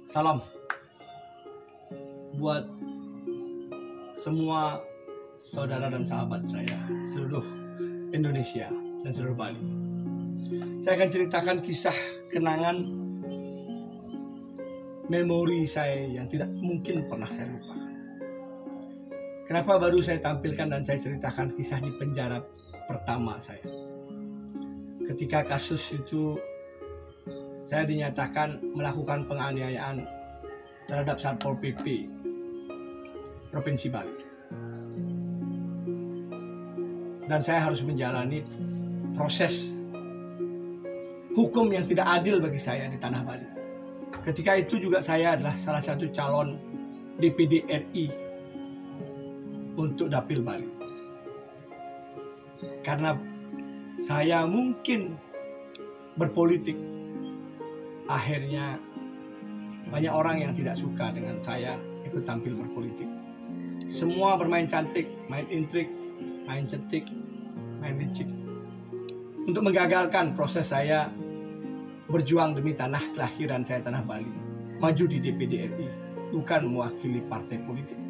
Salam buat semua saudara dan sahabat saya seluruh Indonesia dan seluruh Bali. Saya akan ceritakan kisah kenangan memori saya yang tidak mungkin pernah saya lupakan. Kenapa baru saya tampilkan dan saya ceritakan kisah di penjara pertama saya. Ketika kasus itu saya dinyatakan melakukan penganiayaan terhadap Satpol PP Provinsi Bali. Dan saya harus menjalani proses hukum yang tidak adil bagi saya di tanah Bali. Ketika itu juga saya adalah salah satu calon DPD RI untuk Dapil Bali. Karena saya mungkin berpolitik, akhirnya banyak orang yang tidak suka dengan saya ikut tampil berpolitik. Semua bermain cantik, main intrik, main cetik, main licik untuk menggagalkan proses saya berjuang demi tanah kelahiran saya, tanah Bali, maju di DPD RI, bukan mewakili partai politik.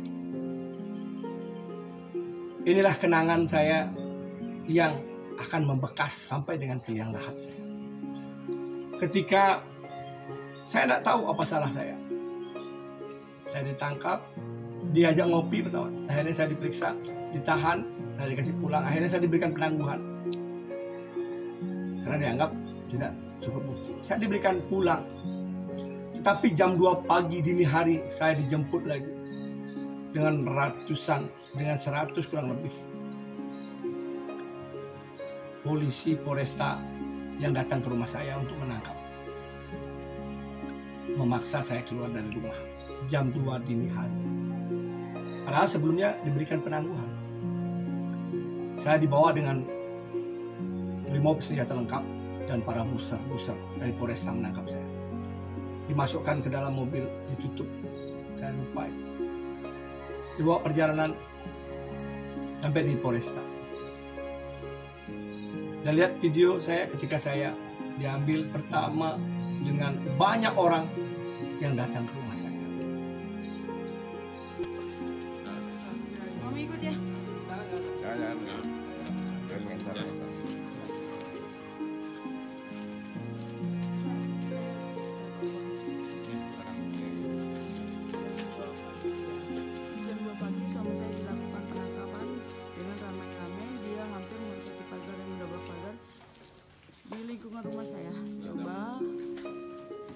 Inilah kenangan saya yang akan membekas sampai dengan ke liang lahat saya. Ketika saya tidak tahu apa salah saya ditangkap, diajak ngopi pertama, akhirnya saya diperiksa, ditahan, dan dikasih pulang. Akhirnya saya diberikan penangguhan karena dianggap tidak cukup bukti. Saya diberikan pulang, tetapi jam 2 pagi dini hari saya dijemput lagi dengan dengan 100 kurang lebih polisi Polresta yang datang ke rumah saya untuk menangkap, memaksa saya keluar dari rumah jam 2 dini hari. Padahal sebelumnya diberikan penangguhan. Saya dibawa dengan brimob senjata lengkap dan para buser dari Polresta menangkap saya. Dimasukkan ke dalam mobil, ditutup, saya lupa. Dibawa perjalanan sampai di Polresta. Dan lihat video saya ketika saya diambil pertama dengan banyak orang yang datang ke rumah saya. Mami ikut ya? Jam 2 pagi suami saya dilakukan penangkapan dengan ramai-ramai. Dia hampir menutupi pagar dan menabrak pagar di lingkungan rumah saya. Coba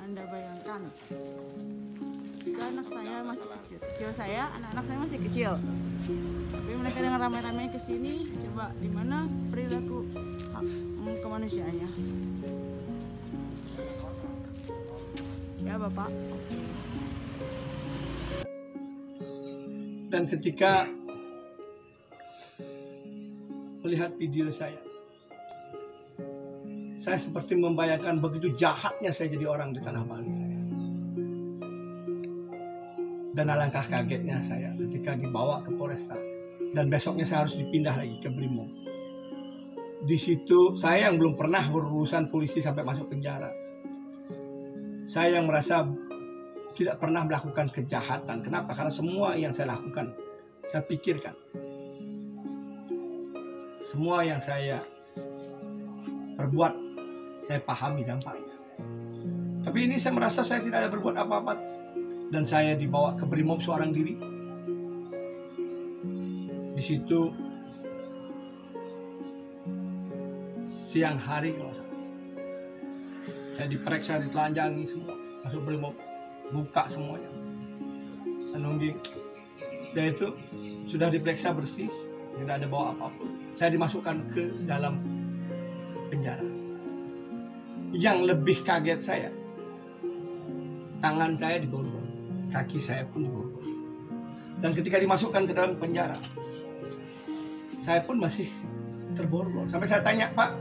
Anda bayangkan, jika anak saya masih kecil, anak-anak saya masih kecil, tapi mereka dengan ramai-ramai ke sini, coba di mana perilaku hak kemanusiaannya? Ya Bapak. Dan ketika melihat video saya seperti membayangkan begitu jahatnya saya jadi orang di tanah Bali saya. Dan alangkah kagetnya saya ketika dibawa ke Polresta dan besoknya saya harus dipindah lagi ke Brimob. Di situ saya yang belum pernah berurusan polisi sampai masuk penjara. Saya yang merasa tidak pernah melakukan kejahatan. Kenapa? Karena semua yang saya lakukan, saya pikirkan. Semua yang saya perbuat, saya pahami dampaknya. Tapi ini saya merasa saya tidak ada berbuat apa-apa. Dan saya dibawa ke Brimob seorang diri. Di situ siang hari kalau salah, saya diperiksa, ditelanjangi semua, masuk Brimob, buka semuanya, saya nungging. Dan itu sudah diperiksa bersih, tidak ada bawa apapun. Saya dimasukkan ke dalam penjara. Yang lebih kaget saya, tangan saya diborgol, kaki saya pun diborgol. Dan ketika dimasukkan ke dalam penjara, saya pun masih terborgol. Sampai saya tanya, Pak,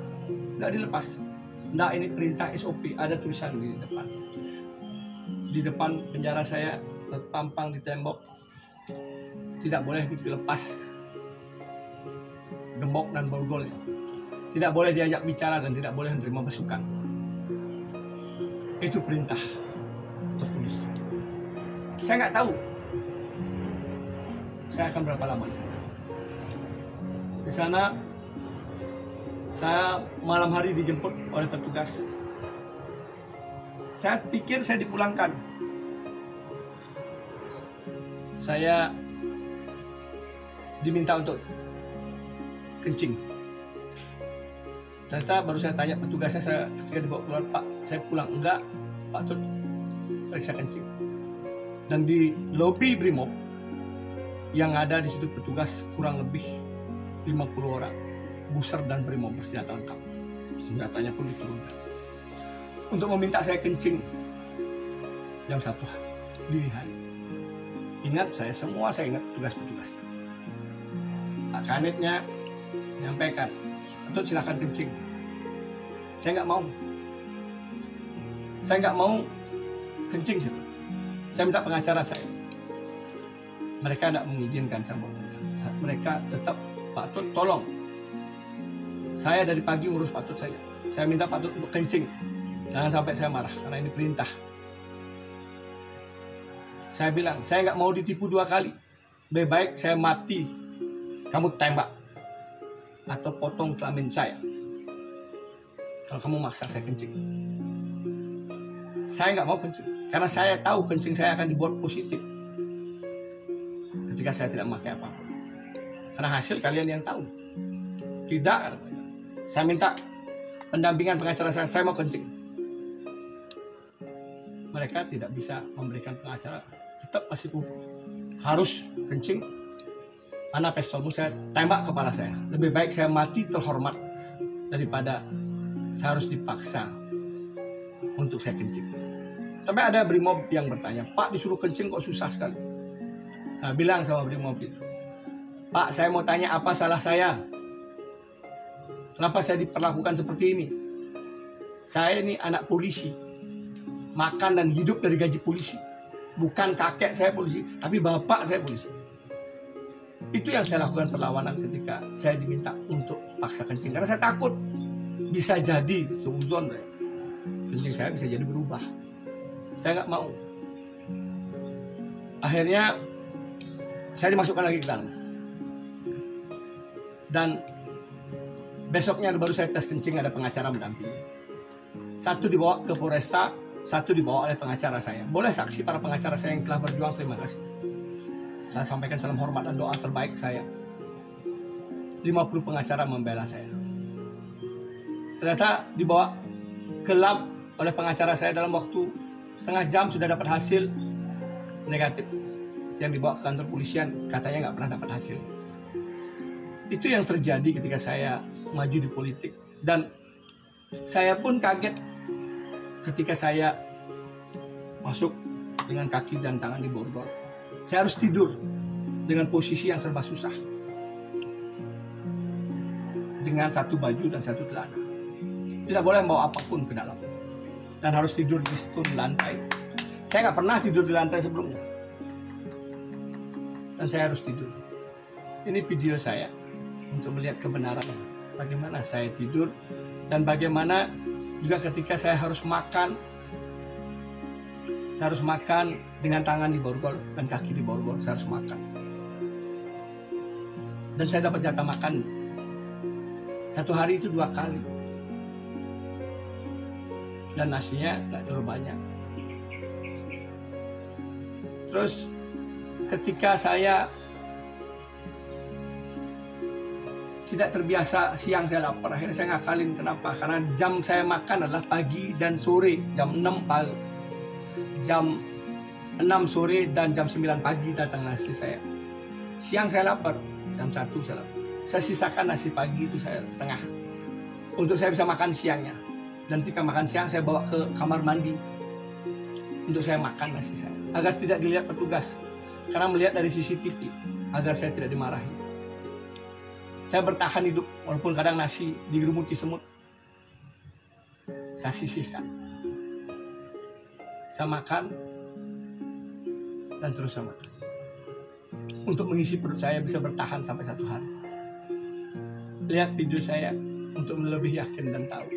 nggak dilepas? Nggak, ini perintah SOP, ada tulisan di depan. Di depan penjara saya terpampang di tembok, tidak boleh dilepas gembok dan borgolnya. Tidak boleh diajak bicara dan tidak boleh menerima besukan. Itu perintah tertulis. Saya nggak tahu saya akan berapa lama di sana. Di sana saya malam hari dijemput oleh petugas. Saya pikir saya dipulangkan. Saya diminta untuk kencing. Ternyata baru saya tanya petugasnya, saya ketika dibawa keluar, Pak, saya pulang. Enggak, Pak Tut, periksa kencing. Dan di lobi Brimob yang ada di situ petugas kurang lebih 50 orang, buser dan Brimob bersenjata lengkap. Senjatanya pun diturunkan untuk meminta saya kencing jam 1 dini hari. Ingat, saya ingat petugas-petugas. Pak Kanitnya menyampaikan, Tut, silakan kencing. Saya nggak mau. Saya nggak mau kencing. Saya minta pengacara saya. Mereka tidak mengizinkan sama pengacara. Mereka tetap, Pak Tut, tolong. Saya dari pagi urus Pak Tut saja. Saya minta Pak Tut untuk kencing. Jangan sampai saya marah, karena ini perintah. Saya bilang, saya nggak mau ditipu 2 kali. Lebih baik saya mati, kamu tembak atau potong kelamin saya kalau kamu maksa saya kencing. Saya nggak mau kencing, karena saya tahu kencing saya akan dibuat positif ketika saya tidak memakai apapun. Karena hasil kalian yang tahu. Tidak, saya minta pendampingan pengacara saya mau kencing. Mereka tidak bisa memberikan pengacara, tetap masih kukuh. Harus kencing. Mana pistolmu, saya tembak kepala saya. Lebih baik saya mati terhormat daripada saya harus dipaksa untuk saya kencing. Sampai ada Brimob yang bertanya, Pak, disuruh kencing kok susah sekali. Saya bilang sama Brimob itu, Pak, saya mau tanya apa salah saya? Kenapa saya diperlakukan seperti ini? Saya ini anak polisi, makan dan hidup dari gaji polisi. Bukan kakek saya polisi, tapi bapak saya polisi. Itu yang saya lakukan perlawanan ketika saya diminta untuk paksa kencing. Karena saya takut bisa jadi seuzon, kencing saya bisa jadi berubah. Saya nggak mau. Akhirnya saya dimasukkan lagi ke dalam. Dan besoknya baru saya tes kencing, ada pengacara mendampingi. 1 dibawa ke Polresta, 1 dibawa oleh pengacara saya. Boleh saksi para pengacara saya yang telah berjuang, terima kasih. Saya sampaikan salam hormat dan doa terbaik saya. 50 pengacara membela saya. Ternyata dibawa ke lab oleh pengacara saya dalam waktu setengah jam sudah dapat hasil negatif. Yang dibawa ke kantor polisian katanya nggak pernah dapat hasil. Itu yang terjadi ketika saya maju di politik. Dan saya pun kaget ketika saya masuk dengan kaki dan tangan di borgol. Saya harus tidur dengan posisi yang serba susah, dengan 1 baju dan 1 celana. Tidak boleh bawa apapun ke dalam, dan harus tidur di lantai. Saya nggak pernah tidur di lantai sebelumnya, dan saya harus tidur. Ini video saya untuk melihat kebenaran bagaimana saya tidur, dan bagaimana juga ketika saya harus makan. Saya harus makan dengan tangan di borgol dan kaki di borgol. Saya harus makan. Dan saya dapat jatah makan 1 hari itu 2 kali. Dan nasinya gak terlalu banyak. Terus ketika saya tidak terbiasa siang saya lapar, akhirnya saya ngakalin. Kenapa? Karena jam saya makan adalah pagi dan sore, jam 6 pagi. Jam 6 sore dan jam 9 pagi datang nasi saya. Siang saya lapar, jam 1 saya lapar. Saya sisakan nasi pagi itu saya setengah untuk saya bisa makan siangnya. Dan ketika makan siang saya bawa ke kamar mandi untuk saya makan nasi saya, agar tidak dilihat petugas, karena melihat dari CCTV, agar saya tidak dimarahi. Saya bertahan hidup walaupun kadang nasi digerumuti semut. Saya sisihkan. Saya makan dan terus saya makan untuk mengisi perut saya bisa bertahan sampai 1 hari. Lihat video saya untuk lebih yakin dan tahu.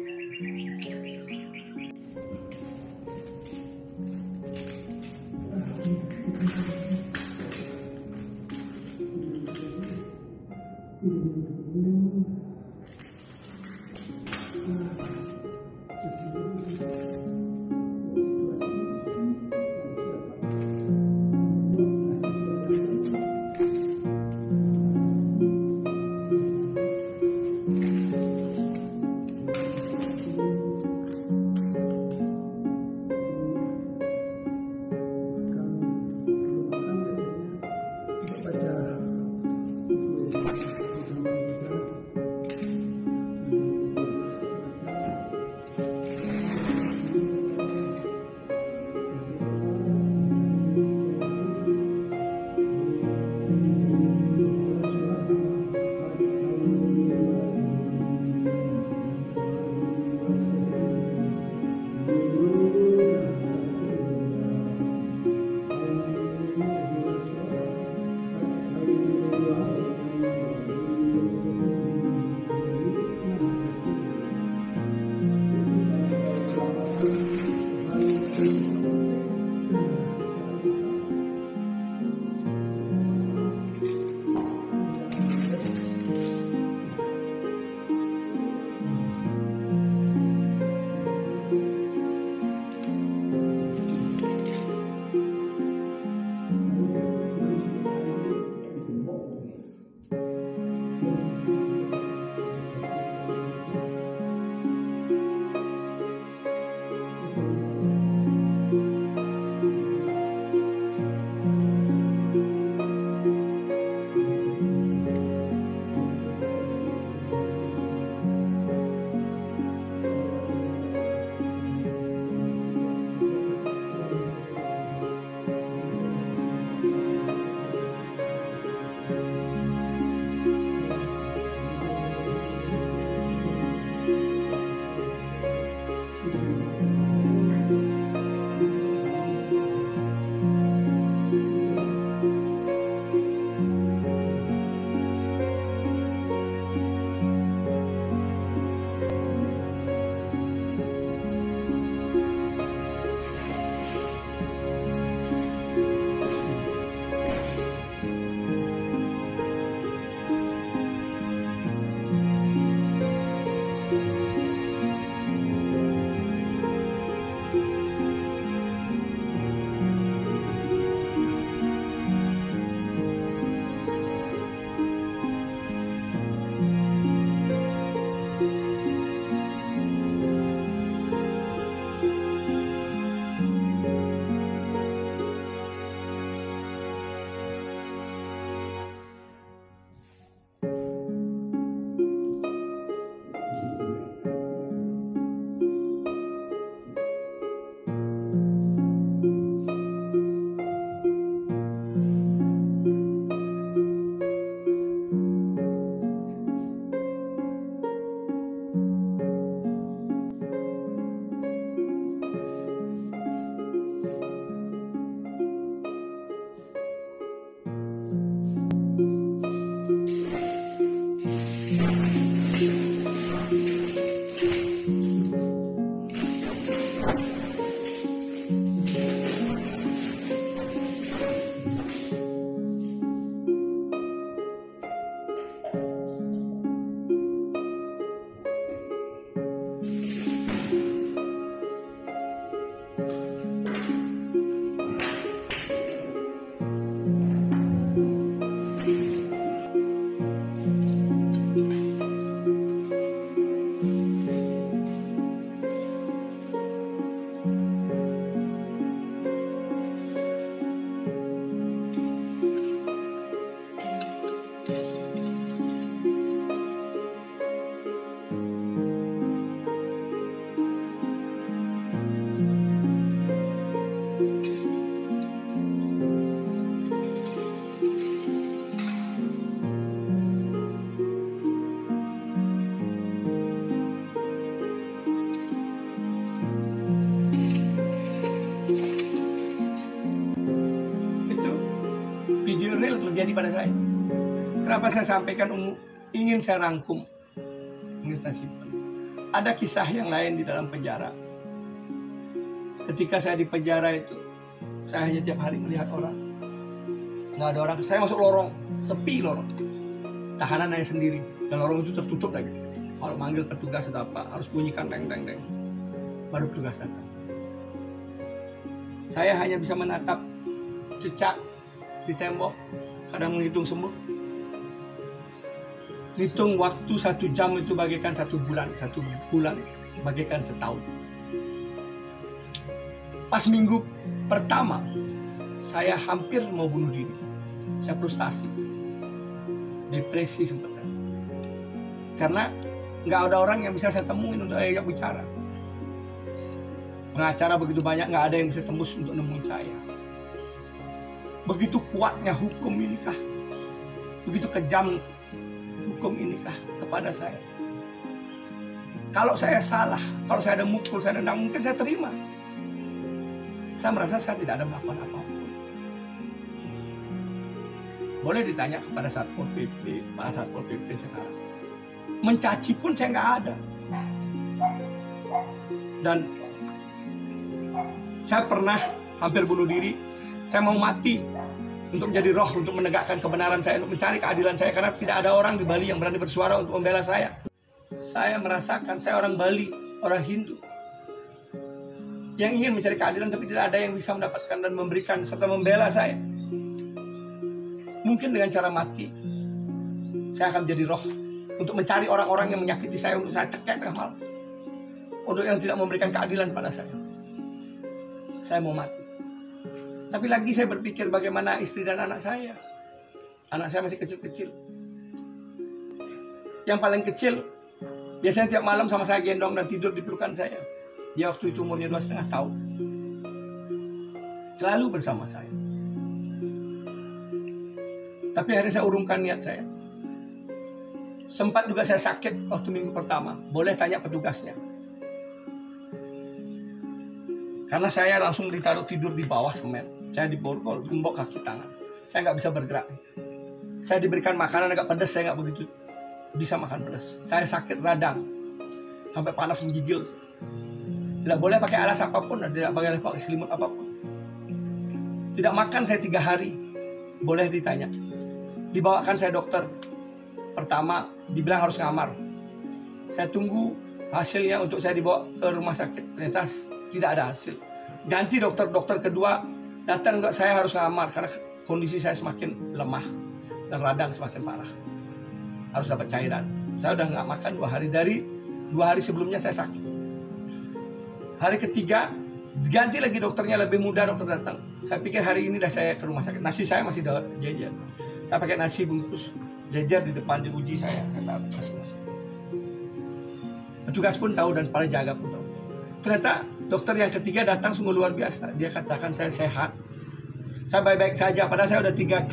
terjadi pada saya. Kenapa saya sampaikan ingin saya rangkum, ingin saya simpan. Ada kisah yang lain di dalam penjara. Ketika saya di penjara itu, saya hanya tiap hari melihat orang. Nggak ada orang. Saya masuk lorong, sepi lorong. Tahanan hanya sendiri. Dan lorong itu tertutup lagi. Kalau manggil petugas atau apa, harus bunyikan deng. Baru petugas datang. Saya hanya bisa menatap cecak di tembok. Kadang menghitung semut. Hitung waktu 1 jam itu bagaikan 1 bulan. 1 bulan bagaikan setahun. Pas minggu pertama, saya hampir mau bunuh diri. Saya frustasi. Depresi sempat saya. Karena nggak ada orang yang bisa saya temuin untuk ajak bicara. Pengacara begitu banyak, nggak ada yang bisa tembus untuk nemuin saya. Begitu kuatnya hukum inikah? Begitu kejam hukum inikah kepada saya? Kalau saya salah, kalau saya ada mukul, saya nendang, mungkin saya terima. Saya merasa saya tidak ada melakukan apapun. Boleh ditanya kepada Satpol PP, Pak Satpol PP sekarang. Mencaci pun saya nggak ada. Dan saya pernah hampir bunuh diri. Saya mau mati untuk menjadi roh, untuk menegakkan kebenaran saya, untuk mencari keadilan saya. Karena tidak ada orang di Bali yang berani bersuara untuk membela saya. Saya merasakan saya orang Bali, orang Hindu, yang ingin mencari keadilan, tapi tidak ada yang bisa mendapatkan dan memberikan serta membela saya. Mungkin dengan cara mati, saya akan menjadi roh untuk mencari orang-orang yang menyakiti saya, untuk saya cekek tengah malam, untuk yang tidak memberikan keadilan pada saya. Saya mau mati. Tapi lagi saya berpikir bagaimana istri dan anak saya. Anak saya masih kecil-kecil. Yang paling kecil biasanya tiap malam sama saya gendong dan tidur di pelukan saya. Dia waktu itu umurnya 2,5 tahun. Selalu bersama saya. Tapi akhirnya saya urungkan niat saya. Sempat juga saya sakit waktu minggu pertama. Boleh tanya petugasnya. Karena saya langsung ditaruh tidur di bawah semen. Saya diborgol, gembok kaki tangan. Saya nggak bisa bergerak. Saya diberikan makanan agak pedas, saya nggak begitu bisa makan pedas. Saya sakit radang. Sampai panas menggigil. Tidak boleh pakai alas apapun, tidak boleh pakai selimut apapun. Tidak makan saya 3 hari. Boleh ditanya. Dibawakan saya dokter. Pertama, dibilang harus ngamar. Saya tunggu hasilnya untuk saya dibawa ke rumah sakit. Ternyata tidak ada hasil. Ganti dokter kedua, datang enggak, saya harus ngamar. Karena kondisi saya semakin lemah. Dan radang semakin parah. Harus dapat cairan. Saya udah nggak makan 2 hari. Dari 2 hari sebelumnya saya sakit. Hari ketiga, ganti lagi dokternya, lebih muda dokter datang. Saya pikir hari ini dah saya ke rumah sakit. Nasi saya masih jajar. Saya pakai nasi bungkus jajar di depan, diuji saya. Kata nasi. Petugas pun tahu dan para jaga pun tahu. Ternyata dokter yang ketiga datang sungguh luar biasa. Dia katakan saya sehat. Saya baik-baik saja. Padahal saya udah 3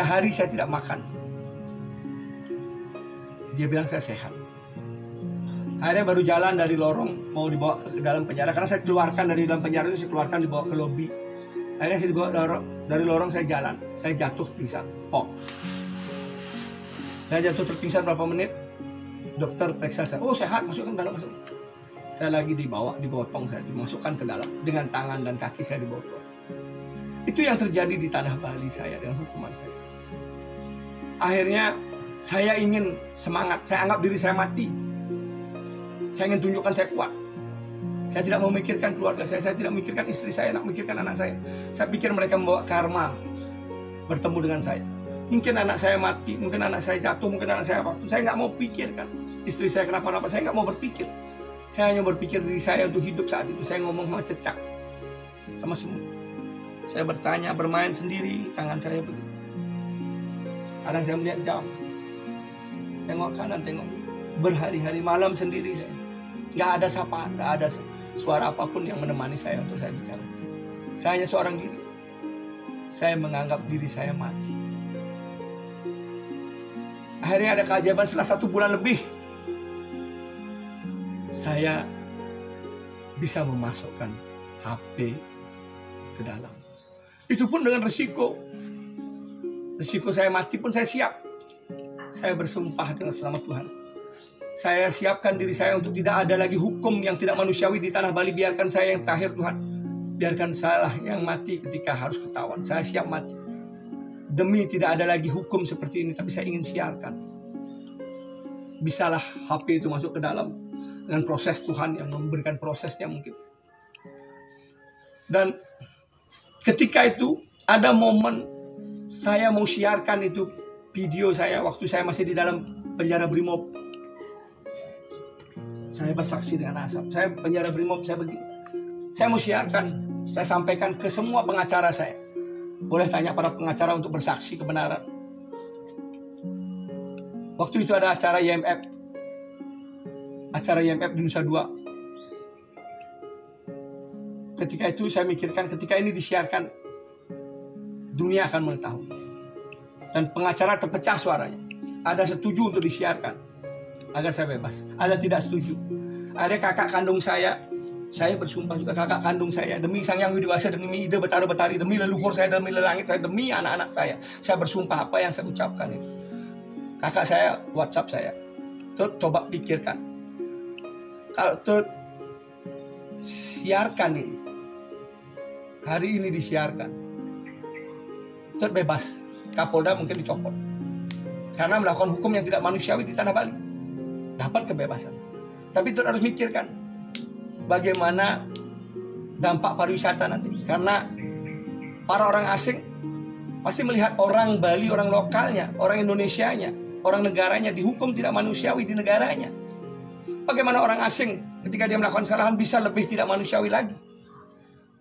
hari saya tidak makan. Dia bilang saya sehat. Akhirnya baru jalan dari lorong mau dibawa ke dalam penjara. Karena saya keluarkan dari dalam penjara itu, saya keluarkan dibawa ke lobi. Akhirnya saya dibawa dari lorong, saya jalan. Saya jatuh pingsan. Saya jatuh terpingsan berapa menit. Dokter periksa saya. Oh sehat, masukkan ke dalam. Saya lagi dibawa, digotong, saya dimasukkan ke dalam. Dengan tangan dan kaki saya dibotong. Itu yang terjadi di tanah Bali saya dengan hukuman saya. Akhirnya saya ingin semangat. Saya anggap diri saya mati. Saya ingin tunjukkan saya kuat. Saya tidak memikirkan keluarga saya tidak memikirkan istri saya, tidak memikirkan anak saya. Saya pikir mereka membawa karma bertemu dengan saya. Mungkin anak saya mati, mungkin anak saya jatuh, mungkin anak saya apapun. Saya nggak mau pikirkan. Istri saya kenapa-napa, saya nggak mau berpikir. Saya hanya berpikir diri saya untuk hidup saat itu. Saya ngomong sama cecak, sama semut. Saya bertanya, bermain sendiri, tangan saya begitu. Kadang saya melihat jam. Tengok kanan, tengok. Berhari-hari malam sendiri saya. Nggak ada sapaan, nggak ada suara apapun yang menemani saya untuk saya bicara. Saya hanya seorang diri. Saya menganggap diri saya mati. Akhirnya ada keajaiban setelah 1 bulan lebih. Saya bisa memasukkan HP ke dalam. Itu pun dengan resiko. Risiko saya mati pun saya siap. Saya bersumpah dengan nama Tuhan. Saya siapkan diri saya untuk tidak ada lagi hukum yang tidak manusiawi di tanah Bali. Biarkan saya yang terakhir Tuhan. Biarkan salah yang mati ketika harus ketahuan. Saya siap mati. Demi tidak ada lagi hukum seperti ini, tapi saya ingin siarkan. Bisalah HP itu masuk ke dalam dengan proses Tuhan yang memberikan prosesnya mungkin. Dan ketika itu ada momen saya mau siarkan itu video saya waktu saya masih di dalam penjara Brimob. Saya bersaksi dengan asap. Saya penjara Brimob, saya begini. Saya mau siarkan, saya sampaikan ke semua pengacara saya. Boleh tanya para pengacara untuk bersaksi kebenaran. Waktu itu ada acara IMF. Acara IMF di Nusa Dua. Ketika itu saya mikirkan, ketika ini disiarkan, dunia akan mengetahui. Dan pengacara terpecah suaranya. Ada setuju untuk disiarkan agar saya bebas, ada tidak setuju. Ada kakak kandung saya bersumpah juga, kakak kandung saya, demi Sang Yang Widi Wasa, demi Ida Betara Betari, demi leluhur saya, demi lelangit saya, demi anak-anak saya bersumpah apa yang saya ucapkan itu. Kakak saya WhatsApp saya, Tut, coba pikirkan, kalau Tut siarkan ini, hari ini disiarkan, Tut bebas, Kapolda mungkin dicopot karena melakukan hukum yang tidak manusiawi di tanah Bali, dapat kebebasan. Tapi Tut harus mikirkan bagaimana dampak pariwisata nanti, karena para orang asing pasti melihat orang Bali, orang lokalnya, orang Indonesianya, orang negaranya dihukum tidak manusiawi di negaranya. Bagaimana orang asing ketika dia melakukan kesalahan bisa lebih tidak manusiawi lagi?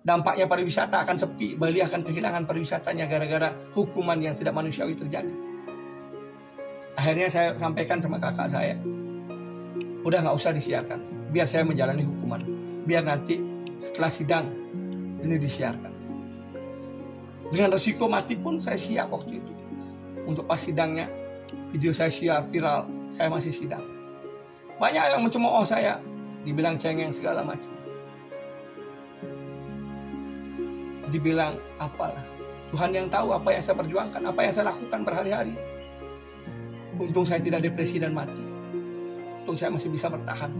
Dampaknya pariwisata akan sepi, Bali akan kehilangan pariwisatanya gara-gara hukuman yang tidak manusiawi terjadi. Akhirnya saya sampaikan sama kakak saya, udah gak usah disiarkan, biar saya menjalani hukuman, biar nanti setelah sidang ini disiarkan. Dengan resiko mati pun saya siap waktu itu. Untuk pas sidangnya, video saya siar viral, saya masih sidang. Banyak yang mencemooh saya, dibilang cengeng segala macam, dibilang apalah. Tuhan yang tahu apa yang saya perjuangkan, apa yang saya lakukan berhari-hari. Untung saya tidak depresi dan mati. Untung saya masih bisa bertahan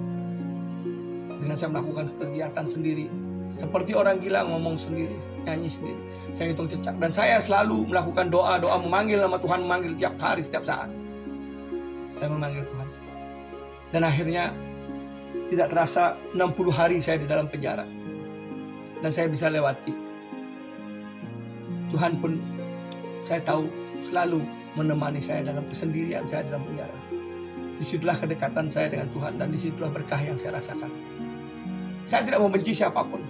dengan saya melakukan kegiatan sendiri, seperti orang gila, ngomong sendiri, nyanyi sendiri. Saya hitung cecak, dan saya selalu melakukan doa-doa, memanggil nama Tuhan, memanggil tiap hari, setiap saat. Saya memanggil Tuhan. Dan akhirnya tidak terasa 60 hari saya di dalam penjara, dan saya bisa lewati. Tuhan pun saya tahu selalu menemani saya dalam kesendirian saya dalam penjara. Disitulah kedekatan saya dengan Tuhan, dan disitulah berkah yang saya rasakan. Saya tidak membenci siapapun.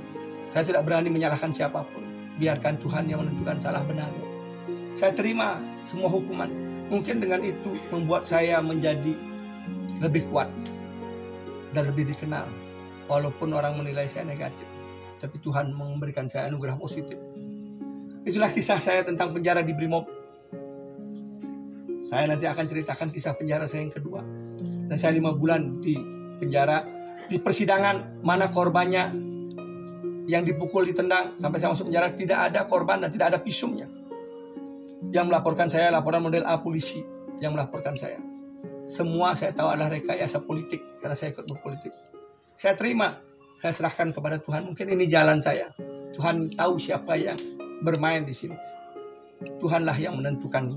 Saya tidak berani menyalahkan siapapun. Biarkan Tuhan yang menentukan salah benarnya. Saya terima semua hukuman. Mungkin dengan itu membuat saya menjadi lebih kuat dan lebih dikenal. Walaupun orang menilai saya negatif, tapi Tuhan memberikan saya anugerah positif. Itulah kisah saya tentang penjara di Brimob. Saya nanti akan ceritakan kisah penjara saya yang kedua. Dan saya 5 bulan di penjara. Di persidangan, mana korbannya yang dipukul, ditendang, sampai saya masuk penjara, tidak ada korban dan tidak ada visumnya. Yang melaporkan saya, laporan model A, polisi yang melaporkan saya. Semua saya tahu adalah rekayasa politik, karena saya ikut berpolitik. Saya terima, saya serahkan kepada Tuhan. Mungkin ini jalan saya. Tuhan tahu siapa yang bermain di sini. Tuhanlah yang menentukan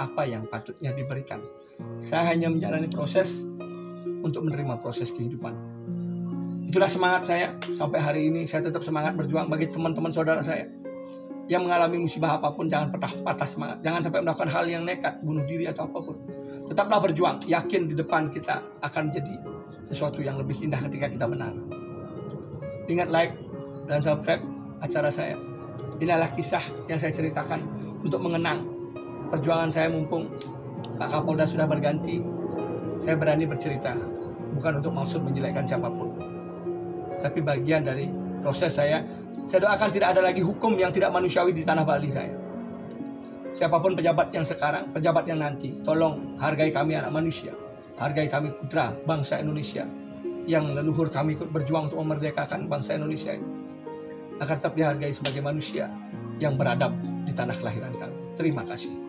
apa yang patutnya diberikan. Saya hanya menjalani proses untuk menerima proses kehidupan. Itulah semangat saya sampai hari ini. Saya tetap semangat berjuang bagi teman-teman saudara saya yang mengalami musibah apapun. Jangan patah semangat. Jangan sampai melakukan hal yang nekat, bunuh diri atau apapun. Tetaplah berjuang. Yakin di depan kita akan jadi sesuatu yang lebih indah ketika kita benar. Ingat like dan subscribe acara saya. Inilah kisah yang saya ceritakan untuk mengenang perjuangan saya. Mumpung Pak Kapolda sudah berganti, saya berani bercerita. Bukan untuk maksud menjelekkan siapapun, tapi bagian dari proses saya. Saya doakan tidak ada lagi hukum yang tidak manusiawi di tanah Bali saya. Siapapun pejabat yang sekarang, pejabat yang nanti, tolong hargai kami anak manusia. Hargai kami putra bangsa Indonesia, yang leluhur kami ikut berjuang untuk memerdekakan bangsa Indonesia ini, agar tetap dihargai sebagai manusia yang beradab di tanah kelahiran kami. Terima kasih.